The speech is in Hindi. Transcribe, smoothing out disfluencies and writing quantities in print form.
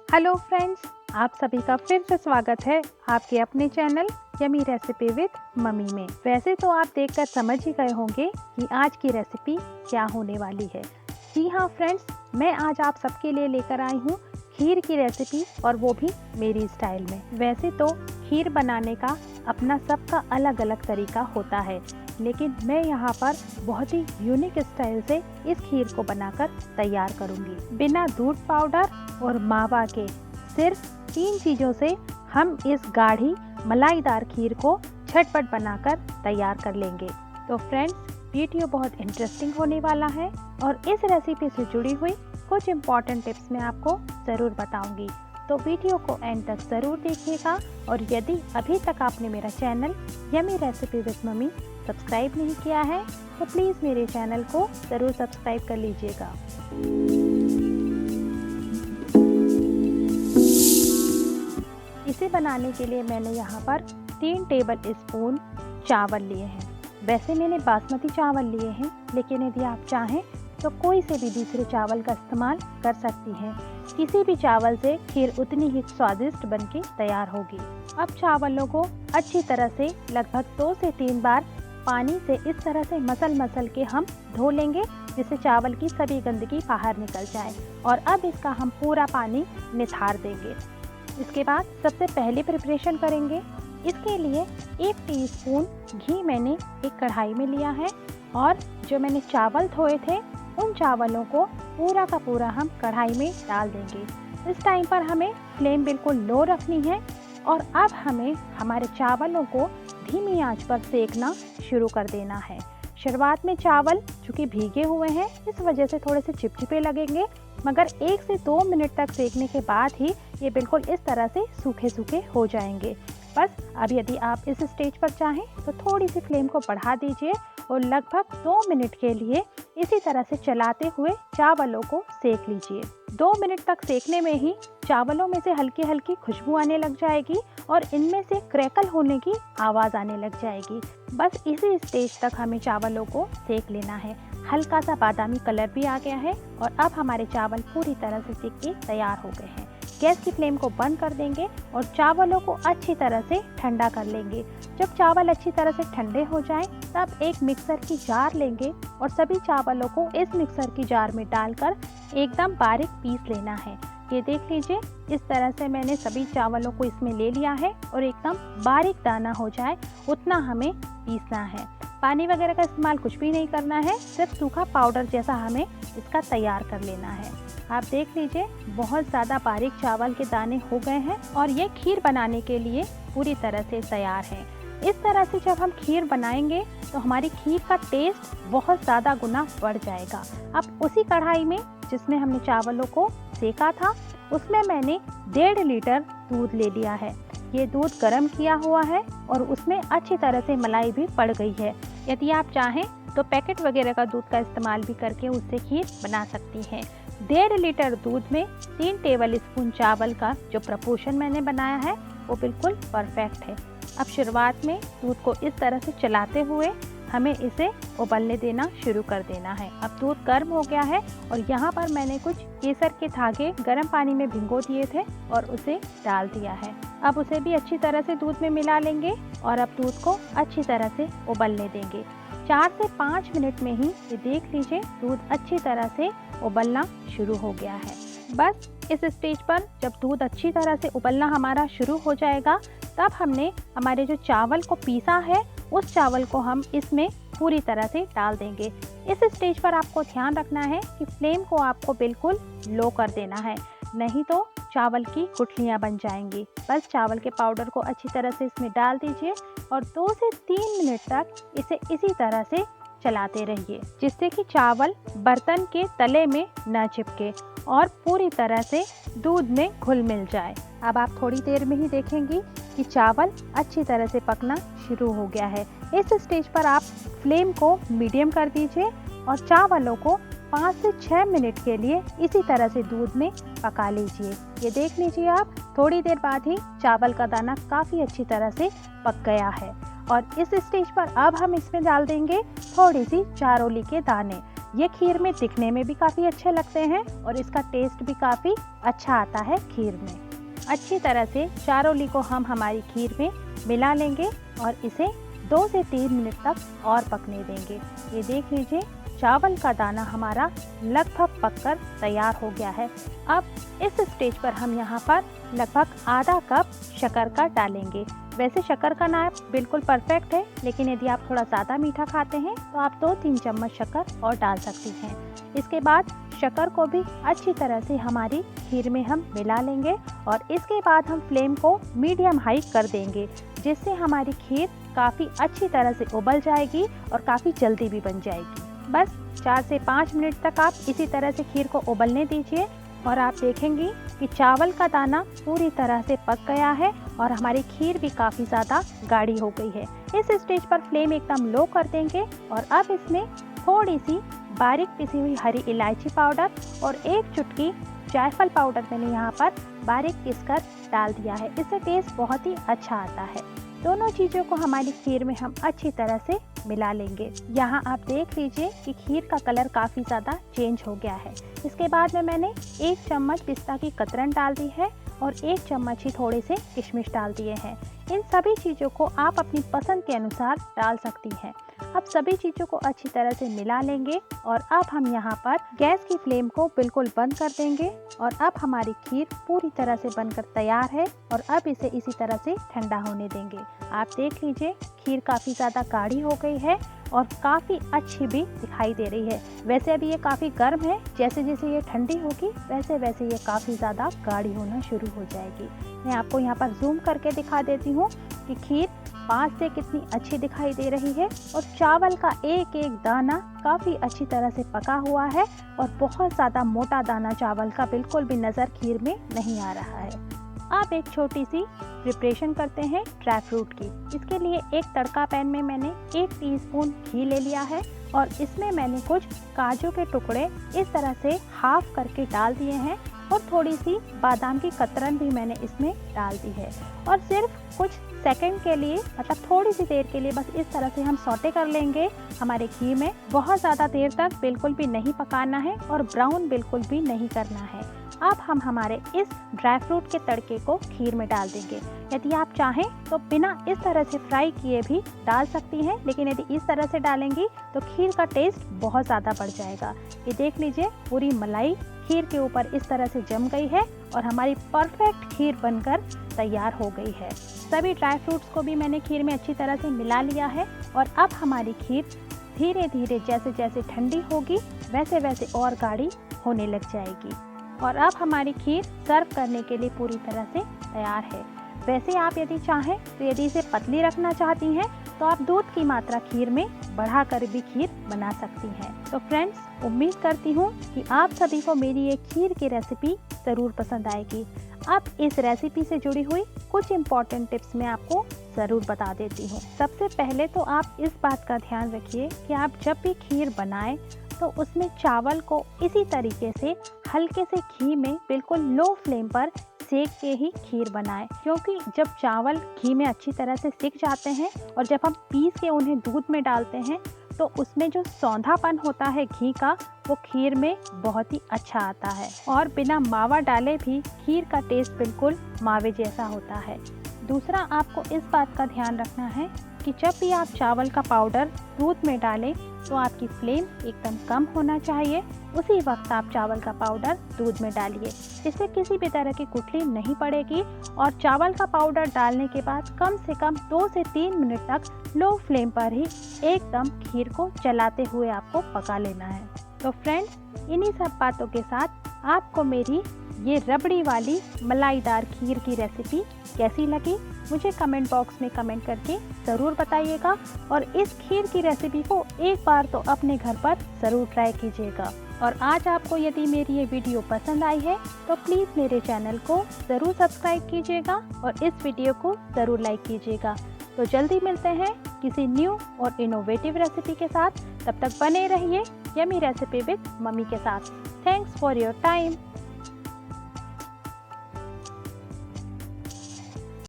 हेलो फ्रेंड्स, आप सभी का फिर से स्वागत है आपके अपने channel yummy recipe with mummy में। वैसे तो आप देखकर समझ ही गए होंगे कि आज की रेसिपी क्या होने वाली है। जी हाँ फ्रेंड्स, मैं आज आप सबके लिए लेकर आई हूँ खीर की रेसिपी, और वो भी मेरी स्टाइल में। वैसे तो खीर बनाने का अपना सबका अलग अलग तरीका होता है, लेकिन मैं यहाँ पर बहुत ही यूनिक स्टाइल से इस खीर को बनाकर तैयार करूँगी। बिना दूध पाउडर और मावा के सिर्फ 3 चीज़ों से हम इस गाढ़ी मलाईदार खीर को झटपट बनाकर तैयार कर लेंगे। तो फ्रेंड्स, वीडियो बहुत इंटरेस्टिंग होने वाला है और इस रेसिपी से जुड़ी हुई कुछ इम्पॉर्टेंट टिप्स मैं आपको ज़रूर बताऊंगी। तो वीडियो को एंड तक ज़रूर देखिएगा, और यदि अभी तक आपने मेरा channel yummy recipe with mummy subscribe नहीं किया है तो प्लीज़ मेरे चैनल को ज़रूर सब्सक्राइब कर लीजिएगा। इसे बनाने के लिए मैंने यहाँ पर 3 टेबल स्पून चावल लिए हैं। वैसे मैंने बासमती चावल लिए हैं, लेकिन यदि आप चाहें तो कोई से भी दूसरे चावल का इस्तेमाल कर सकती हैं। किसी भी चावल से खीर उतनी ही स्वादिष्ट बनके तैयार होगी। अब चावलों को अच्छी तरह से लगभग 2 से 3 बार पानी से इस तरह से मसल के हम धो लेंगे, जिससे चावल की सभी गंदगी बाहर निकल जाए। और अब इसका हम पूरा पानी निथार देंगे। इसके बाद सबसे पहले प्रिपरेशन करेंगे। इसके लिए 1 टीस्पून घी मैंने एक कढ़ाई में लिया है, और जो मैंने चावल धोए थे उन चावलों को पूरा का पूरा हम कढ़ाई में डाल देंगे। इस टाइम पर हमें फ्लेम बिल्कुल लो रखनी है, और अब हमें हमारे चावलों को धीमी आंच पर सेकना शुरू कर देना है। शुरुआत में चावल चूँकि भीगे हुए हैं, इस वजह से थोड़े से चिपचिपे लगेंगे, मगर 1 से 2 मिनट तक सेकने के बाद ही ये बिल्कुल इस तरह से सूखे सूखे हो जाएंगे। बस अब यदि आप इस स्टेज पर चाहें तो थोड़ी सी फ्लेम को बढ़ा दीजिए, और लगभग 2 मिनट के लिए इसी तरह से चलाते हुए चावलों को सेक लीजिए। 2 मिनट तक सेकने में ही चावलों में से हल्की हल्की खुशबू आने लग जाएगी, और इनमें से क्रैकल होने की आवाज़ आने लग जाएगी। बस इसी स्टेज तक हमें चावलों को सेक लेना है। हल्का सा बादामी कलर भी आ गया है, और अब हमारे चावल पूरी तरह से सेक के तैयार हो गए हैं। गैस की फ्लेम को बंद कर देंगे और चावलों को अच्छी तरह से ठंडा कर लेंगे। जब चावल अच्छी तरह से ठंडे हो जाएं, तब एक मिक्सर की जार लेंगे और सभी चावलों को इस मिक्सर की जार में डालकर एकदम बारीक पीस लेना है। ये देख लीजिए, इस तरह से मैंने सभी चावलों को इसमें ले लिया है, और एकदम बारीक दाना हो जाए उतना हमें पीसना है। पानी वगैरह का इस्तेमाल कुछ भी नहीं करना है, सिर्फ सूखा पाउडर जैसा हमें इसका तैयार कर लेना है। आप देख लीजिए, बहुत ज़्यादा बारीक चावल के दाने हो गए हैं, और ये खीर बनाने के लिए पूरी तरह से तैयार है। इस तरह से जब हम खीर बनाएंगे तो हमारी खीर का टेस्ट बहुत ज़्यादा गुना बढ़ जाएगा। अब उसी कढ़ाई में जिसमें हमने चावलों को सेका था, उसमें मैंने 1.5 लीटर दूध ले लिया है। ये दूध गर्म किया हुआ है, और उसमें अच्छी तरह से मलाई भी पड़ गई है। यदि आप चाहें तो पैकेट वगैरह का दूध का इस्तेमाल भी करके उससे खीर बना सकती हैं। 1.5 लीटर दूध में 3 टेबल स्पून चावल का जो प्रपोर्शन मैंने बनाया है वो बिल्कुल परफेक्ट है। अब शुरुआत में दूध को इस तरह से चलाते हुए हमें इसे उबलने देना शुरू कर देना है। अब दूध गर्म हो गया है, और यहाँ पर मैंने कुछ केसर के धागे गर्म पानी में भिगो दिए थे और उसे डाल दिया है। अब उसे भी अच्छी तरह से दूध में मिला लेंगे, और अब दूध को अच्छी तरह से उबलने देंगे। 4 से 5 मिनट में ही ये देख लीजिए, दूध अच्छी तरह से उबलना शुरू हो गया है। बस इस स्टेज पर जब दूध अच्छी तरह से उबलना हमारा शुरू हो जाएगा, तब हमने हमारे जो चावल को पीसा है उस चावल को हम इसमें पूरी तरह से डाल देंगे। इस स्टेज पर आपको ध्यान रखना है कि फ्लेम को आपको बिल्कुल लो कर देना है, नहीं तो चावल की गुठलियाँ बन जाएंगी। बस चावल के पाउडर को अच्छी तरह से इसमें डाल दीजिए, और 2 से 3 मिनट तक इसे इसी तरह से चलाते रहिए, जिससे कि चावल बर्तन के तले में न चिपके और पूरी तरह से दूध में घुल मिल जाए। अब आप थोड़ी देर में ही देखेंगी कि चावल अच्छी तरह से पकना शुरू हो गया है। इस स्टेज पर आप फ्लेम को मीडियम कर दीजिए, और चावलों को 5 से 6 मिनट के लिए इसी तरह से दूध में पका लीजिए। ये देख लीजिए, आप थोड़ी देर बाद ही चावल का दाना काफ़ी अच्छी तरह से पक गया है। और इस स्टेज पर अब हम इसमें डाल देंगे थोड़ी सी चारोली के दाने। ये खीर में दिखने में भी काफ़ी अच्छे लगते हैं और इसका टेस्ट भी काफ़ी अच्छा आता है खीर में। अच्छी तरह से चारोली को हम हमारी खीर में मिला लेंगे और इसे 2 से 3 मिनट तक और पकने देंगे। ये देख लीजिए, चावल का दाना हमारा लगभग पककर तैयार हो गया है। अब इस स्टेज पर हम यहाँ पर लगभग आधा कप शक्कर का डालेंगे। वैसे शक्कर का नाप बिल्कुल परफेक्ट है, लेकिन यदि आप थोड़ा ज़्यादा मीठा खाते हैं तो आप 2-3 चम्मच शक्कर और डाल सकती हैं। इसके बाद शक्कर को भी अच्छी तरह से हमारी खीर में हम मिला लेंगे और इसके बाद हम फ्लेम को मीडियम हाई कर देंगे, जिससे हमारी खीर काफ़ी अच्छी तरह से उबल जाएगी और काफ़ी जल्दी भी बन जाएगी। बस 4 से 5 मिनट तक आप इसी तरह से खीर को उबलने दीजिए और आप देखेंगी कि चावल का दाना पूरी तरह से पक गया है और हमारी खीर भी काफ़ी ज़्यादा गाढ़ी हो गई है। इस स्टेज पर फ्लेम एकदम लो कर देंगे और अब इसमें थोड़ी सी बारीक पिसी हुई हरी इलायची पाउडर और 1 चुटकी जायफल पाउडर मैंने यहाँ पर बारीक पीसकर डाल दिया है। इससे टेस्ट बहुत ही अच्छा आता है। दोनों चीज़ों को हमारी खीर में हम अच्छी तरह से मिला लेंगे। यहाँ आप देख लीजिए कि खीर का कलर काफ़ी ज़्यादा चेंज हो गया है। इसके बाद में मैंने 1 चम्मच पिस्ता की कतरन डाल दी है और 1 चम्मच ही थोड़े से किशमिश डाल दिए हैं। इन सभी चीज़ों को आप अपनी पसंद के अनुसार डाल सकती हैं। अब सभी चीज़ों को अच्छी तरह से मिला लेंगे और अब हम यहाँ पर गैस की फ्लेम को बिल्कुल बंद कर देंगे और अब हमारी खीर पूरी तरह से बनकर तैयार है और अब इसे इसी तरह से ठंडा होने देंगे। आप देख लीजिए, खीर काफ़ी ज़्यादा गाढ़ी हो गई है और काफ़ी अच्छी भी दिखाई दे रही है। वैसे अभी ये काफ़ी गर्म है, जैसे जैसे ये ठंडी होगी वैसे वैसे ये काफ़ी ज़्यादा गाढ़ी होना शुरू हो जाएगी। मैं आपको यहाँ पर जूम करके दिखा देती हूँ कि खीर पास से कितनी अच्छी दिखाई दे रही है और चावल का एक एक दाना काफ़ी अच्छी तरह से पका हुआ है और बहुत ज़्यादा मोटा दाना चावल का बिल्कुल भी नज़र खीर में नहीं आ रहा है। अब एक छोटी सी प्रिपरेशन करते हैं ड्राई फ्रूट की। इसके लिए एक तड़का पैन में मैंने 1 टीस्पून घी ले लिया है और इसमें मैंने कुछ काजू के टुकड़े इस तरह से हाफ करके डाल दिए हैं और थोड़ी सी बादाम की कतरन भी मैंने इसमें डाल दी है और सिर्फ कुछ सेकंड के लिए, मतलब थोड़ी सी देर के लिए बस इस तरह से हम सौटे कर लेंगे हमारे घी में। बहुत ज़्यादा देर तक बिल्कुल भी नहीं पकाना है और ब्राउन बिल्कुल भी नहीं करना है। अब हम हमारे इस ड्राई फ्रूट के तड़के को खीर में डाल देंगे। यदि आप चाहें तो बिना इस तरह से फ्राई किए भी डाल सकती हैं, लेकिन यदि इस तरह से डालेंगी तो खीर का टेस्ट बहुत ज़्यादा बढ़ जाएगा। ये देख लीजिए, पूरी मलाई खीर के ऊपर इस तरह से जम गई है और हमारी परफेक्ट खीर बनकर तैयार हो गई है। सभी ड्राई फ्रूट्स को भी मैंने खीर में अच्छी तरह से मिला लिया है और अब हमारी खीर धीरे धीरे जैसे जैसे ठंडी होगी वैसे वैसे और गाढ़ी होने लग जाएगी और अब हमारी खीर सर्व करने के लिए पूरी तरह से तैयार है। वैसे आप यदि चाहें तो यदि इसे पतली रखना चाहती हैं तो आप दूध की मात्रा खीर में बढ़ाकर भी खीर बना सकती हैं। तो फ्रेंड्स, उम्मीद करती हूँ कि आप सभी को मेरी ये खीर की रेसिपी ज़रूर पसंद आएगी। अब इस रेसिपी से जुड़ी हुई कुछ इम्पॉर्टेंट टिप्स मैं आपको ज़रूर बता देती हूँ। सबसे पहले तो आप इस बात का ध्यान रखिए कि आप जब भी खीर बनाएं तो उसमें चावल को इसी तरीके से हल्के से घी में बिल्कुल लो फ्लेम पर सेक के ही खीर बनाएं, क्योंकि जब चावल घी में अच्छी तरह से सिक जाते हैं और जब हम पीस के उन्हें दूध में डालते हैं तो उसमें जो सौंधापन होता है घी का, वो खीर में बहुत ही अच्छा आता है और बिना मावा डाले भी खीर का टेस्ट बिल्कुल मावे जैसा होता है। दूसरा, आपको इस बात का ध्यान रखना है कि जब भी आप चावल का पाउडर दूध में डालें तो आपकी फ्लेम एकदम कम होना चाहिए। उसी वक्त आप चावल का पाउडर दूध में डालिए, इससे किसी भी तरह की गुठली नहीं पड़ेगी और चावल का पाउडर डालने के बाद कम से कम 2 से 3 मिनट तक लो फ्लेम पर ही एकदम खीर को चलाते हुए आपको पका लेना है। तो फ्रेंड्स, इन्हीं सब बातों के साथ आपको मेरी ये रबड़ी वाली मलाईदार खीर की रेसिपी कैसी लगी मुझे कमेंट बॉक्स में कमेंट करके ज़रूर बताइएगा और इस खीर की रेसिपी को एक बार तो अपने घर पर ज़रूर ट्राई कीजिएगा। और आज आपको यदि मेरी ये वीडियो पसंद आई है तो प्लीज़ मेरे चैनल को ज़रूर सब्सक्राइब कीजिएगा और इस वीडियो को ज़रूर लाइक कीजिएगा। तो जल्दी मिलते हैं किसी न्यू और इनोवेटिव रेसिपी के साथ। तब तक बने रहिए यम्मी रेसिपी विद मम्मी के साथ। Thanks for your time.